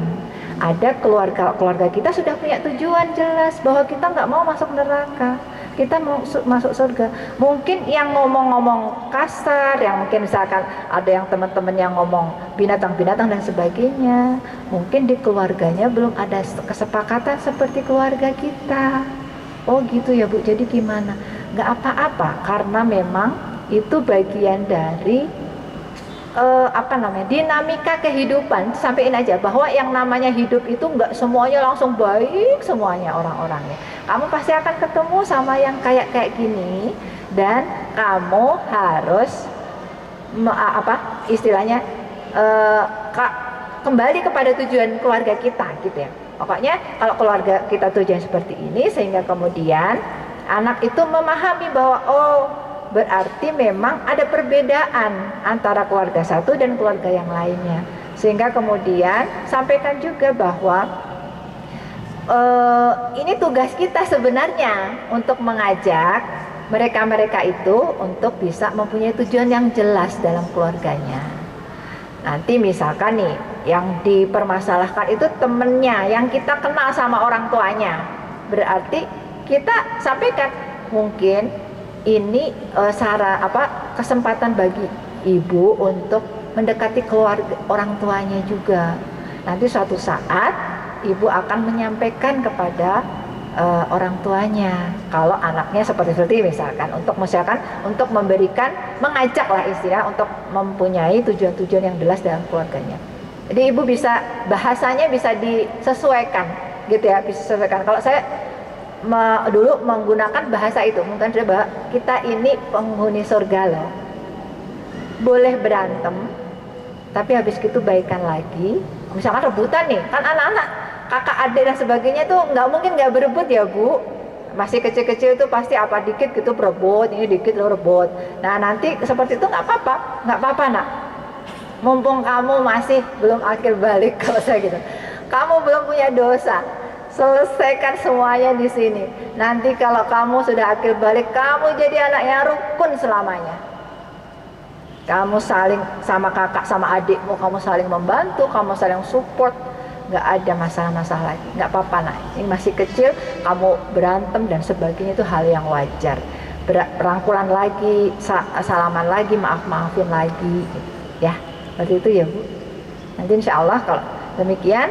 Ada keluarga kita sudah punya tujuan jelas bahwa kita nggak mau masuk neraka, kita mau masuk surga. Mungkin yang ngomong-ngomong kasar, yang mungkin misalkan ada yang teman-teman yang ngomong binatang-binatang dan sebagainya, mungkin di keluarganya belum ada kesepakatan seperti keluarga kita. Oh gitu ya Bu, jadi gimana? Nggak apa-apa, karena memang itu bagian dari dinamika kehidupan. Sampaikan aja bahwa yang namanya hidup itu nggak semuanya langsung baik semuanya orang-orangnya. Kamu pasti akan ketemu sama yang kayak gini, dan kamu harus kembali kepada tujuan keluarga kita gitu ya. Pokoknya kalau keluarga kita tujuan seperti ini, sehingga kemudian anak itu memahami bahwa berarti memang ada perbedaan antara keluarga satu dan keluarga yang lainnya. Sehingga kemudian sampaikan juga bahwa ini tugas kita sebenarnya untuk mengajak mereka-mereka itu untuk bisa mempunyai tujuan yang jelas dalam keluarganya. Nanti misalkan nih, yang dipermasalahkan itu temennya, yang kita kenal sama orang tuanya, berarti kita sampaikan mungkin ini kesempatan bagi ibu untuk mendekati keluarga orang tuanya juga. Nanti suatu saat ibu akan menyampaikan kepada orang tuanya kalau anaknya seperti misalkan untuk mengajaklah istilah untuk mempunyai tujuan-tujuan yang jelas dalam keluarganya. Jadi ibu bahasanya bisa disesuaikan gitu ya, bisa disesuaikan. Kalau saya dulu menggunakan bahasa itu, mungkin bahwa kita ini penghuni surga loh, boleh berantem tapi habis itu baikan lagi. Misalkan rebutan nih, kan anak-anak kakak adik dan sebagainya tuh nggak mungkin nggak berebut ya Bu, masih kecil-kecil itu pasti apa dikit gitu berebut, ini dikit lo rebut. Nah nanti seperti itu nggak apa-apa nak, mumpung kamu masih belum akhir balik. Kalau saya gitu, kamu belum punya dosa, selesaikan semuanya di sini. Nanti kalau kamu sudah akhir balik, kamu jadi anak yang rukun selamanya. Kamu saling sama kakak sama adikmu, kamu saling membantu, kamu saling support, nggak ada masalah-masalah lagi. Nggak apa-apa nak, ini masih kecil, kamu berantem dan sebagainya itu hal yang wajar. Rangkulan lagi, salaman lagi, maafin lagi, ya seperti itu ya Bu. Nanti insya Allah kalau demikian,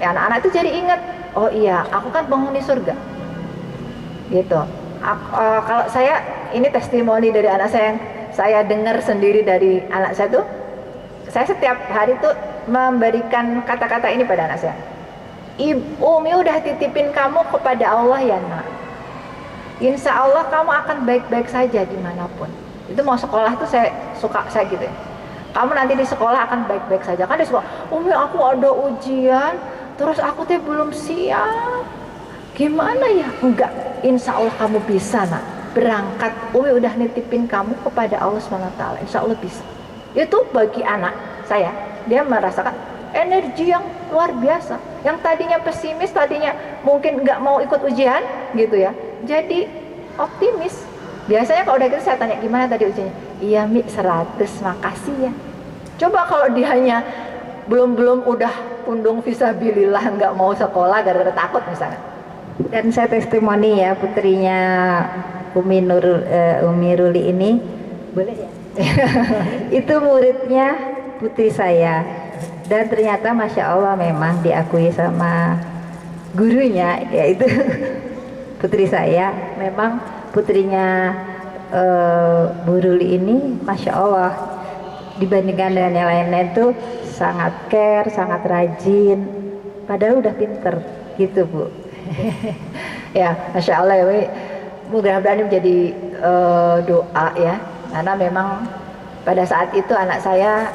ya anak-anak itu jadi ingat, oh iya, aku kan penghuni surga, gitu. Kalau saya, ini testimoni dari anak saya yang saya dengar sendiri dari anak saya tuh, saya setiap hari tuh memberikan kata-kata ini pada anak saya. Umi udah titipin kamu kepada Allah ya nak. Insya Allah kamu akan baik-baik saja dimanapun. Itu mau sekolah tuh saya gitu ya. Kamu nanti di sekolah akan baik-baik saja. Kan di sekolah, Umi aku ada ujian, terus aku tuh belum siap. Gimana ya? Enggak, insya Allah kamu bisa nak. Berangkat, Umi udah nitipin kamu kepada Allah SWT. Insya Allah bisa. Itu bagi anak saya, dia merasakan energi yang luar biasa. Yang tadinya pesimis, tadinya mungkin nggak mau ikut ujian gitu ya, jadi optimis. Biasanya kalau udah gitu saya tanya, gimana tadi ujiannya? Iya Mi, 100, makasih ya. Coba kalau dia hanya belum udah pundung fisabilillah, nggak mau sekolah gara-gara takut misalnya. Dan saya testimoni ya, putrinya Umi Ruli ini, boleh ya? Itu muridnya putri saya, dan ternyata Masya Allah memang diakui sama gurunya, yaitu putri saya. Memang putrinya Bu Ruli ini Masya Allah dibandingkan dengan yang lainnya itu sangat care, sangat rajin, padahal udah pinter gitu Bu. Ya Masya Allah ya, mudah-mudahan ini menjadi doa ya, karena memang pada saat itu anak saya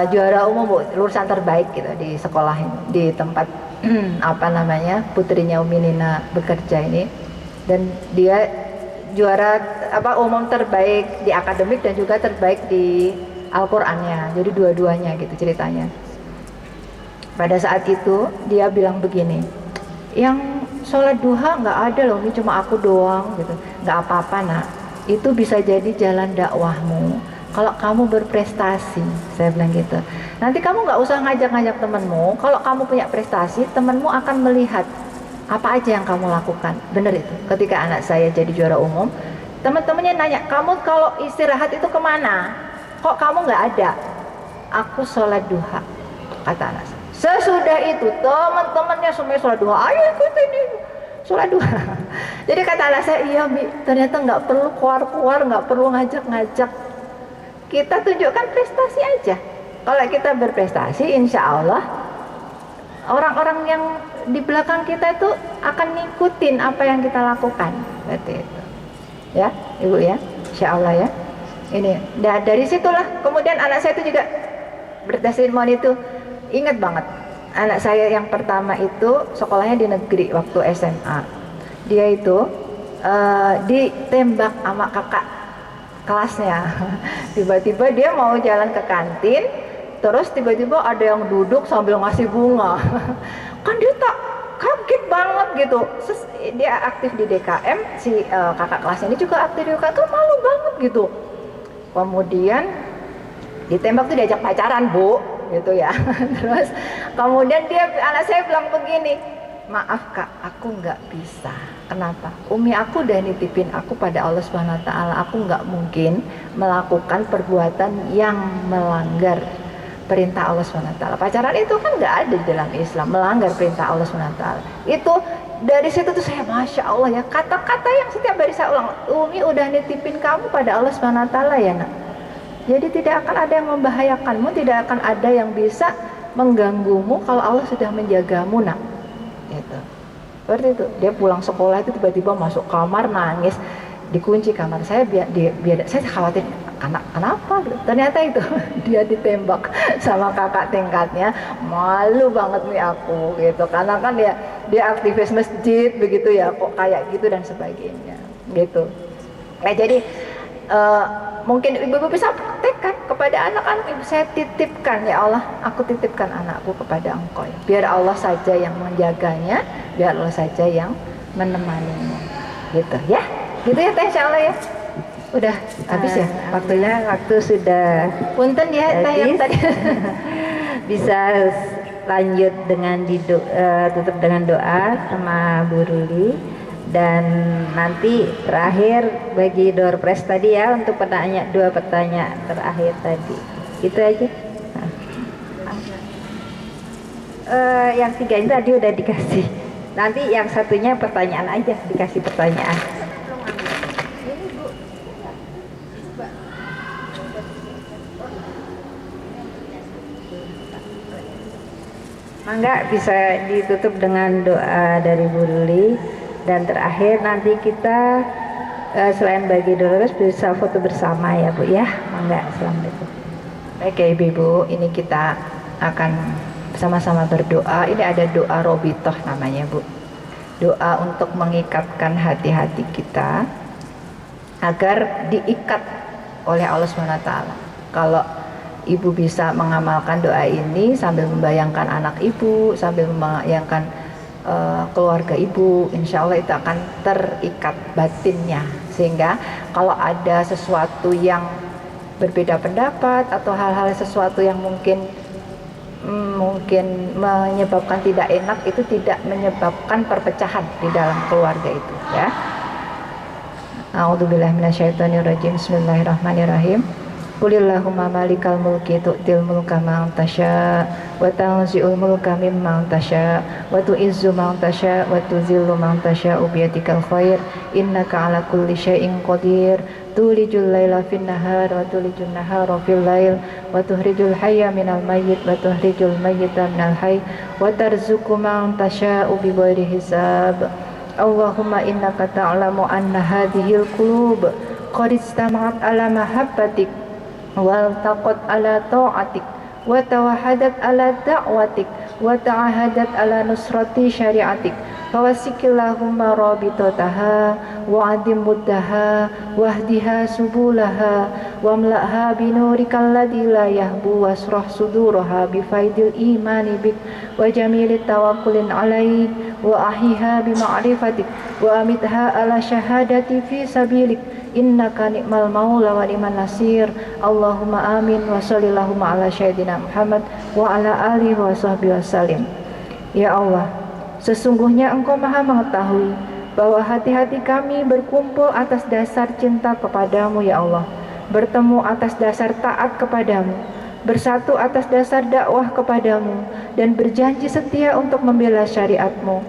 juara umum Bu, lulusan terbaik gitu di sekolah ini, di tempat putrinya Umi Nina bekerja ini, dan dia juara umum terbaik di akademik dan juga terbaik di Al-Qur'annya, jadi dua-duanya gitu ceritanya. Pada saat itu dia bilang begini, yang sholat duha nggak ada loh, ini cuma aku doang gitu. Nggak apa-apa nak, itu bisa jadi jalan dakwahmu. Kalau kamu berprestasi, saya bilang gitu. Nanti kamu nggak usah ngajak-ngajak temenmu. Kalau kamu punya prestasi, temenmu akan melihat apa aja yang kamu lakukan. Bener itu. Ketika anak saya jadi juara umum, teman-temannya nanya, kamu kalau istirahat itu kemana? Kok kamu nggak ada? Aku sholat duha, kata anak saya. Sesudah itu teman-temannya semua sholat duha. Ayo ikutin ibu sholat duha. Jadi kata anak saya, iya Bi, ternyata nggak perlu keluar-keluar, nggak perlu ngajak-ngajak. Kita tunjukkan prestasi aja. Kalau kita berprestasi, insya Allah orang-orang yang di belakang kita itu akan ngikutin apa yang kita lakukan. Berarti itu, ya Ibu ya, insya Allah ya. Ini, dari situlah kemudian anak saya itu juga bertestimoni itu. Ingat banget, anak saya yang pertama itu sekolahnya di negeri waktu SMA. Dia itu ditembak sama kakak kelasnya. Tiba-tiba dia mau jalan ke kantin, terus tiba-tiba ada yang duduk sambil ngasih bunga. Kan dia tak kaget banget gitu. Dia aktif di DKM, si kakak kelasnya ini juga aktif di DKM, kan malu banget gitu. Kemudian ditembak tuh diajak pacaran Bu, gitu ya. Terus kemudian anak saya bilang begini, maaf Kak, aku nggak bisa. Kenapa? Umi aku udah nitipin aku pada Allah Subhanahu Wa Taala. Aku nggak mungkin melakukan perbuatan yang melanggar perintah Allah Subhanahu Wa Taala. Pacaran itu kan nggak ada di dalam Islam, melanggar perintah Allah Subhanahu Wa Taala. Itu dari situ tuh saya masya Allah ya, kata-kata yang setiap hari saya ulang, Umi udah nitipin kamu pada Allah Subhanahu Wa Taala ya nak. Jadi tidak akan ada yang membahayakanmu, tidak akan ada yang bisa mengganggumu kalau Allah sudah menjagamu nak. Gitu. Seperti itu. Dia pulang sekolah itu tiba-tiba masuk kamar nangis, dikunci kamar saya biar saya khawatir kenapa? Ternyata itu dia ditembak sama kakak tingkatnya. Malu banget nih aku gitu. Karena kan dia aktivis masjid begitu ya, kok kayak gitu dan sebagainya. Gitu. Nah jadi mungkin ibu-ibu bisa praktekkan kepada anak-anak ibu, saya titipkan ya Allah, aku titipkan anakku kepada engkau ya. Biar Allah saja yang menjaganya, biar Allah saja yang menemaninya gitu ya, gitu ya Teh, insya Allah ya. Udah habis ya waktunya, waktu sudah punten ya Teh yang tadi. Bisa lanjut dengan tutup dengan doa sama Bu Ruli. Dan nanti terakhir bagi door prize tadi ya, untuk dua pertanyaan terakhir tadi itu aja. Yang 3 itu tadi udah dikasih, nanti yang satunya pertanyaan aja, dikasih pertanyaan. Mangga bisa ditutup dengan doa dari Bu Ruli. Dan terakhir nanti kita selain bagi dolores bisa foto bersama ya Bu ya. Mangga, assalamualaikum. Baik ya Ibu, ini kita akan sama-sama berdoa. Ini ada doa Robitoh namanya Bu. Doa untuk mengikatkan hati-hati kita agar diikat oleh Allah SWT. Kalau Ibu bisa mengamalkan doa ini sambil membayangkan anak Ibu, sambil membayangkan keluarga Ibu, insya Allah itu akan terikat batinnya, sehingga kalau ada sesuatu yang berbeda pendapat atau hal-hal sesuatu yang mungkin menyebabkan tidak enak, itu tidak menyebabkan perpecahan di dalam keluarga itu ya. A'udzubillahi minasyaitonirrajim. Bismillahirrahmanirrahim. Qulillahumma malikal mulki tu'til mulka man tasya wa tanzi'ul mulka mimman tasya wa tu'izzu man tasya wa tuzillu man tasya biyadikal khair innaka ala kulli syai'in qadir tulijul laila fin nahar wa tulijul nahara fil lail wa tuhrijul hayya minal mayyit wa tuhrijul mayyita minal hayy wa tarzuqu man tasya bi ghairi hisab. Allahumma innaka ta'lamu anna hadhil qulub qad istama'at ala mahabbatik wal taqat ala ta'atik wa tawahadat ala da'watik wa ta'ahadat ala nusrati syariatik fawasikillahumma rabitataha wa'adim muddaha wahdiha subulaha wamla'ha binurikal ladzi la yahbu wasrah suduraha bifaidil imani bik wa jamilit tawakkulin alaik wa ahiha bima'rifatik wa amitha ala syahadati fi sabilik innaka ni'mal maula wa ni'man nasir. Allahumma amin wa sallallahu ala sayyidina Muhammad wa ala alihi wa sahbihi wasallim. Ya Allah, sesungguhnya Engkau Maha mengetahui bahwa hati-hati kami berkumpul atas dasar cinta kepadamu ya Allah, bertemu atas dasar taat kepadamu, bersatu atas dasar dakwah kepadamu, dan berjanji setia untuk membela syariatmu.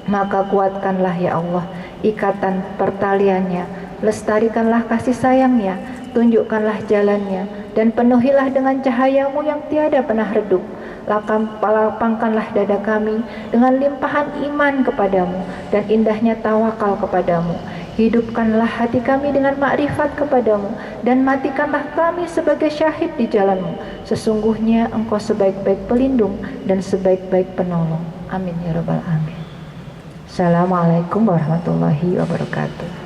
Maka kuatkanlah ya Allah ikatan pertaliannya, lestarikanlah kasih sayangnya, tunjukkanlah jalannya, dan penuhilah dengan cahayamu yang tiada pernah redup. Lapangkanlah dada kami dengan limpahan iman kepadamu dan indahnya tawakal kepadamu. Hidupkanlah hati kami dengan makrifat kepadamu dan matikanlah kami sebagai syahid di jalanmu. Sesungguhnya Engkau sebaik-baik pelindung dan sebaik-baik penolong. Amin ya rabbal alamin. Assalamualaikum warahmatullahi wabarakatuh.